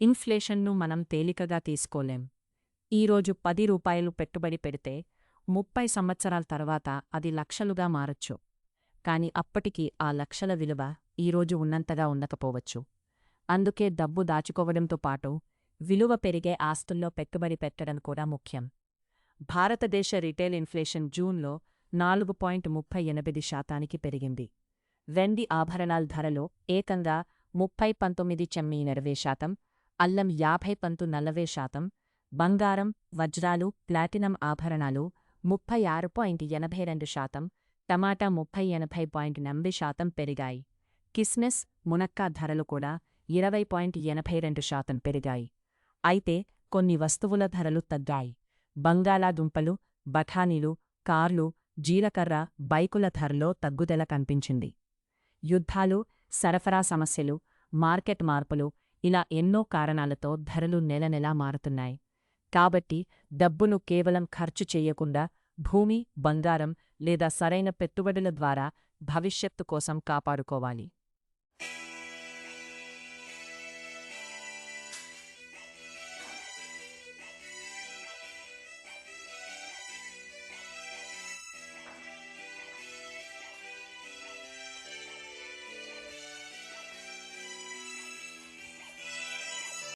ఇన్ఫ్లేషన్ను మనం తేలికగా తీసుకోలేం. ఈరోజు రూ. 10 పెట్టుబడి పెడితే 30 సంవత్సరాల తర్వాత అది లక్షలుగా మారొచ్చు. కాని అప్పటికి ఆ లక్షల విలువ ఈరోజు ఉన్నంతగా ఉండకపోవచ్చు. అందుకే డబ్బు దాచుకోవడంతో పాటు విలువ పెరిగే ఆస్తుల్లో పెట్టుబడి పెట్టడం కూడా ముఖ్యం. భారతదేశ రిటైల్ ఇన్ఫ్లేషన్ జూన్లో 4.38% పెరిగింది. వెండి ఆభరణాల ధరలో ఏకంగా 30.19%, అల్లం 50.40%, బంగారం, వజ్రాలు, ప్లాటినం ఆభరణాలు 36.82%, టమాటా 30.80% పెరిగాయి. కిస్మిస్, మునక్కా ధరలు కూడా 20.82% పెరిగాయి. అయితే కొన్ని వస్తువుల ధరలు తగ్గాయి. బంగాళాదుంపలు, బఠానీలు, కార్లు, జీలకర్ర, బైకుల ధరలో తగ్గుదల కనిపించింది. యుద్ధాలు, సరఫరా సమస్యలు, మార్కెట్ మార్పులు ఇలా ఎన్నో కారణాలతో ధరలు నెలనెలా మారుతున్నాయి. కాబట్టి డబ్బును కేవలం ఖర్చు చెయ్యకుండా భూమి, బంగారం లేదా సరైన పెట్టుబడుల ద్వారా భవిష్యత్తు కోసం కాపాడుకోవాలి.